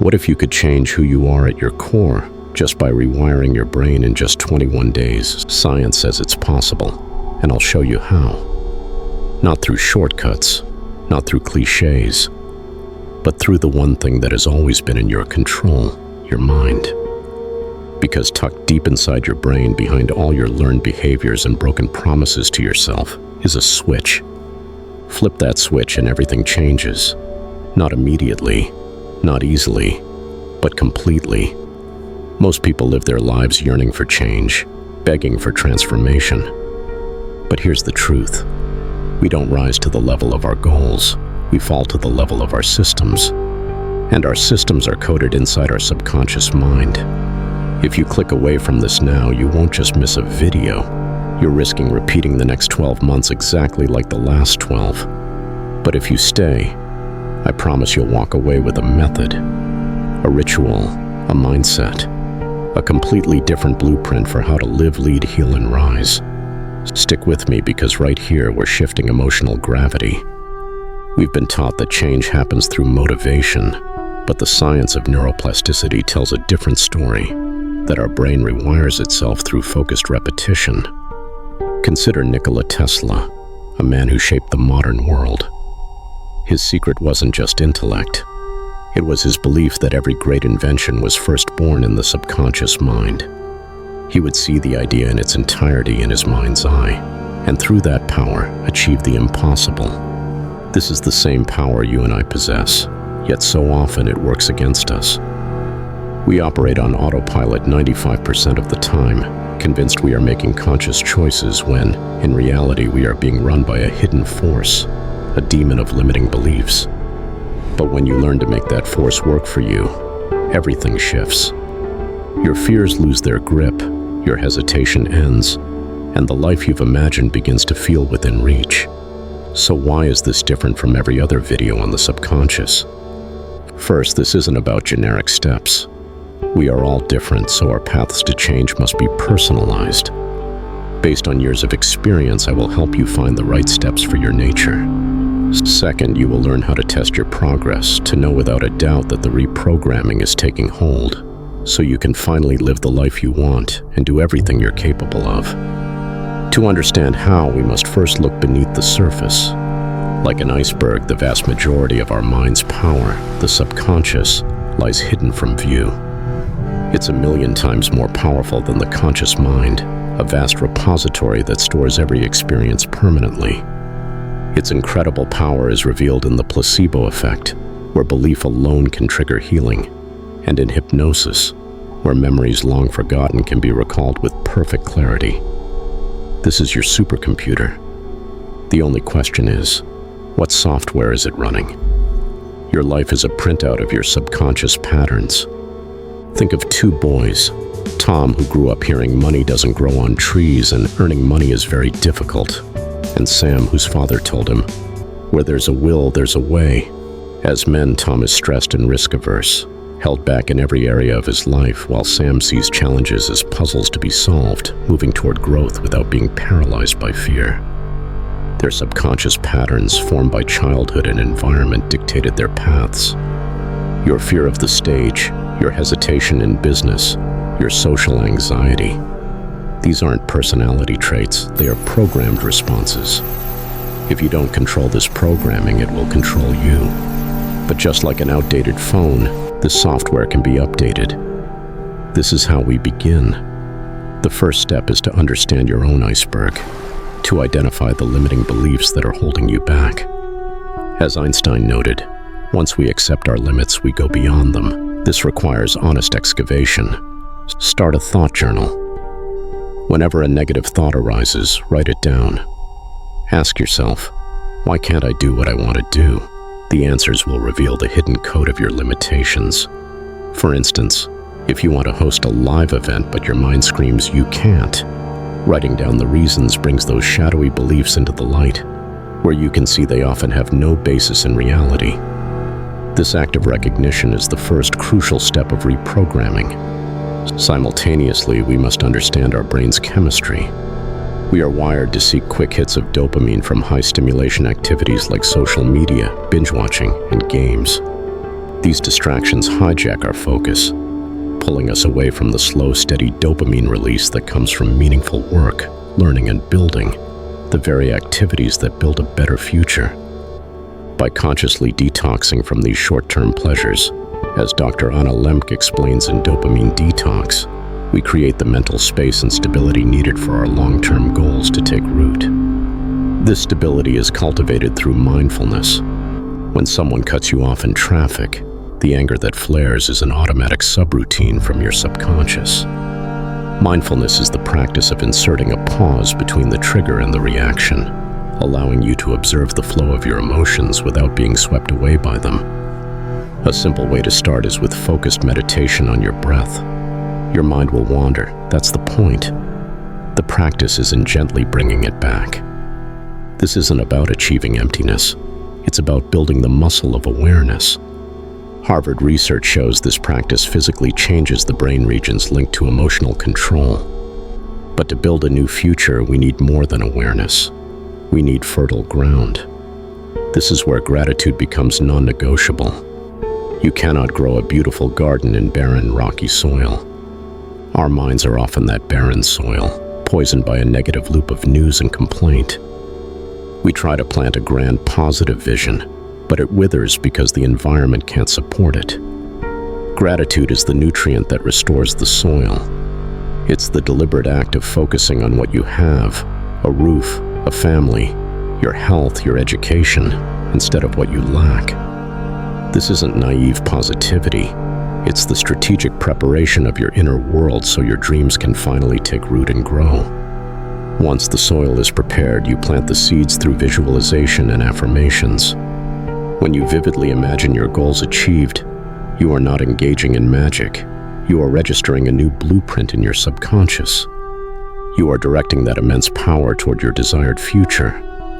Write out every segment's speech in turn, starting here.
What if you could change who you are at your core just by rewiring your brain in just 21 days? Science says it's possible, and I'll show you how. Not through shortcuts, not through cliches, but through the one thing that has always been in your control, your mind. Because tucked deep inside your brain, behind all your learned behaviors and broken promises to yourself, is a switch. Flip that switch and everything changes. Not immediately, not easily, but completely. Most people live their lives yearning for change, begging for transformation. But here's the truth. We don't rise to the level of our goals. We fall to the level of our systems. And our systems are coded inside our subconscious mind. If you click away from this now, you won't just miss a video. You're risking repeating the next 12 months exactly like the last 12. But if you stay, I promise you'll walk away with a method, a ritual, a mindset, a completely different blueprint for how to live, lead, heal, and rise. Stick with me, because right here we're shifting emotional gravity. We've been taught that change happens through motivation, but the science of neuroplasticity tells a different story, that our brain rewires itself through focused repetition. Consider Nikola Tesla, a man who shaped the modern world. His secret wasn't just intellect. It was his belief that every great invention was first born in the subconscious mind. He would see the idea in its entirety in his mind's eye, and through that power, achieve the impossible. This is the same power you and I possess, yet so often it works against us. We operate on autopilot 95% of the time, convinced we are making conscious choices when, in reality, we are being run by a hidden force, a demon of limiting beliefs. But when you learn to make that force work for you, everything shifts. Your fears lose their grip, your hesitation ends, and the life you've imagined begins to feel within reach. So why is this different from every other video on the subconscious? First, this isn't about generic steps. We are all different, so our paths to change must be personalized. Based on years of experience, I will help you find the right steps for your nature. Second, you will learn how to test your progress, to know without a doubt that the reprogramming is taking hold, so you can finally live the life you want and do everything you're capable of. To understand how, we must first look beneath the surface. Like an iceberg, the vast majority of our mind's power, the subconscious, lies hidden from view. It's 1,000,000 times more powerful than the conscious mind, a vast repository that stores every experience permanently. Its incredible power is revealed in the placebo effect, where belief alone can trigger healing, and in hypnosis, where memories long forgotten can be recalled with perfect clarity. This is your supercomputer. The only question is, what software is it running? Your life is a printout of your subconscious patterns. Think of two boys, Tom, who grew up hearing money doesn't grow on trees and earning money is very difficult, and Sam, whose father told him, where there's a will, there's a way. As men, Tom is stressed and risk-averse, held back in every area of his life, while Sam sees challenges as puzzles to be solved, moving toward growth without being paralyzed by fear. Their subconscious patterns, formed by childhood and environment, dictated their paths. Your fear of the stage, your hesitation in business, your social anxiety. These aren't personality traits, they are programmed responses. If you don't control this programming, it will control you. But just like an outdated phone, this software can be updated. This is how we begin. The first step is to understand your own iceberg, to identify the limiting beliefs that are holding you back. As Einstein noted, once we accept our limits, we go beyond them. This requires honest excavation. Start a thought journal. Whenever a negative thought arises, write it down. Ask yourself, why can't I do what I want to do? The answers will reveal the hidden code of your limitations. For instance, if you want to host a live event but your mind screams you can't, writing down the reasons brings those shadowy beliefs into the light, where you can see they often have no basis in reality. This act of recognition is the first crucial step of reprogramming. Simultaneously, we must understand our brain's chemistry. We are wired to seek quick hits of dopamine from high-stimulation activities like social media, binge-watching, and games. These distractions hijack our focus, pulling us away from the slow, steady dopamine release that comes from meaningful work, learning, and building, the very activities that build a better future. By consciously detoxing from these short-term pleasures, as Dr. Anna Lemke explains in Dopamine Detox, we create the mental space and stability needed for our long-term goals to take root. This stability is cultivated through mindfulness. When someone cuts you off in traffic, the anger that flares is an automatic subroutine from your subconscious. Mindfulness is the practice of inserting a pause between the trigger and the reaction, allowing you to observe the flow of your emotions without being swept away by them. A simple way to start is with focused meditation on your breath. Your mind will wander, that's the point. The practice is in gently bringing it back. This isn't about achieving emptiness, it's about building the muscle of awareness. Harvard research shows this practice physically changes the brain regions linked to emotional control. But to build a new future, we need more than awareness. We need fertile ground. This is where gratitude becomes non-negotiable. You cannot grow a beautiful garden in barren, rocky soil. Our minds are often that barren soil, poisoned by a negative loop of news and complaint. We try to plant a grand positive vision, but it withers because the environment can't support it. Gratitude is the nutrient that restores the soil. It's the deliberate act of focusing on what you have, a roof, a family, your health, your education, instead of what you lack. This isn't naive positivity. It's the strategic preparation of your inner world so your dreams can finally take root and grow. Once the soil is prepared, you plant the seeds through visualization and affirmations. When you vividly imagine your goals achieved, you are not engaging in magic. You are registering a new blueprint in your subconscious. You are directing that immense power toward your desired future,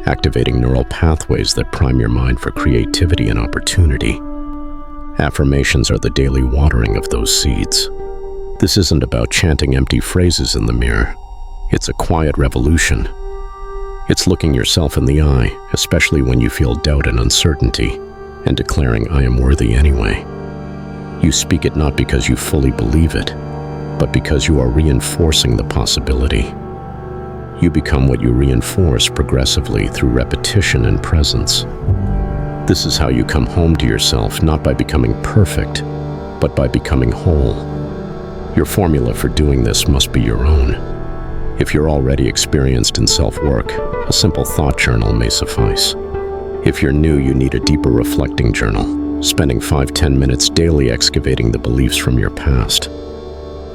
activating neural pathways that prime your mind for creativity and opportunity. Affirmations are the daily watering of those seeds. This isn't about chanting empty phrases in the mirror. It's a quiet revolution. It's looking yourself in the eye, especially when you feel doubt and uncertainty, and declaring, "I am worthy anyway." You speak it not because you fully believe it, but because you are reinforcing the possibility. You become what you reinforce progressively through repetition and presence. This is how you come home to yourself, not by becoming perfect, but by becoming whole. Your formula for doing this must be your own. If you're already experienced in self-work, a simple thought journal may suffice. If you're new, you need a deeper reflecting journal, spending 5-10 minutes daily excavating the beliefs from your past.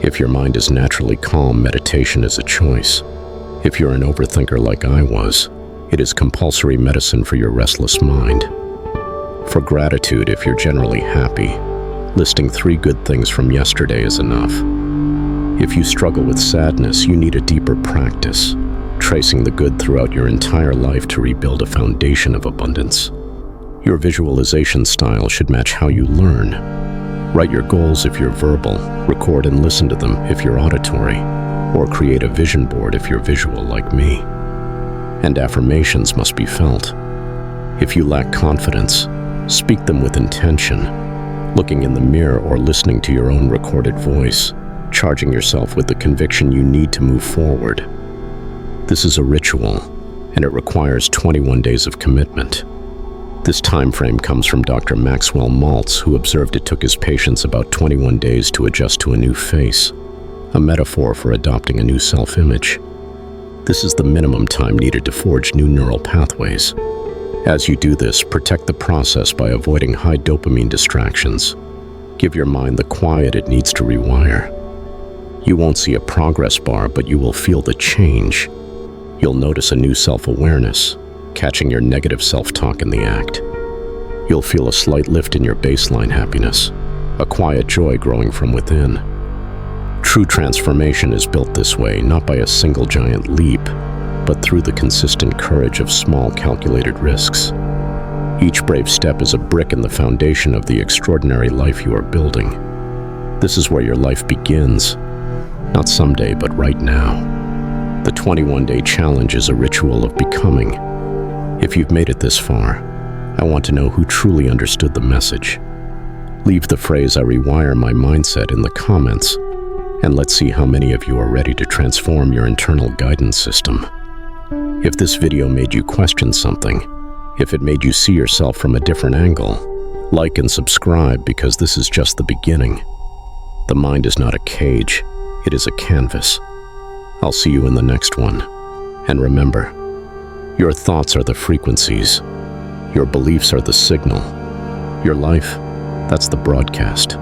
If your mind is naturally calm, meditation is a choice. If you're an overthinker like I was, it is compulsory medicine for your restless mind. For gratitude, if you're generally happy, listing 3 good things from yesterday is enough. If you struggle with sadness, you need a deeper practice, tracing the good throughout your entire life to rebuild a foundation of abundance. Your visualization style should match how you learn. Write your goals if you're verbal, record and listen to them if you're auditory, or create a vision board if you're visual like me. And affirmations must be felt. If you lack confidence, speak them with intention, looking in the mirror or listening to your own recorded voice, charging yourself with the conviction you need to move forward. This is a ritual, and it requires 21 days of commitment. This time frame comes from Dr. Maxwell Maltz, who observed it took his patients about 21 days to adjust to a new face, a metaphor for adopting a new self-image. This is the minimum time needed to forge new neural pathways. As you do this, protect the process by avoiding high dopamine distractions. Give your mind the quiet it needs to rewire. You won't see a progress bar, but you will feel the change. You'll notice a new self-awareness, catching your negative self-talk in the act. You'll feel a slight lift in your baseline happiness, a quiet joy growing from within. True transformation is built this way, not by a single giant leap, but through the consistent courage of small calculated risks. Each brave step is a brick in the foundation of the extraordinary life you are building. This is where your life begins, not someday, but right now. The 21-day challenge is a ritual of becoming. If you've made it this far, I want to know who truly understood the message. Leave the phrase "I rewire my mindset" in the comments, and let's see how many of you are ready to transform your internal guidance system. If this video made you question something, if it made you see yourself from a different angle, like and subscribe, because this is just the beginning. The mind is not a cage, it is a canvas. I'll see you in the next one. And remember, your thoughts are the frequencies. Your beliefs are the signal. Your life, that's the broadcast.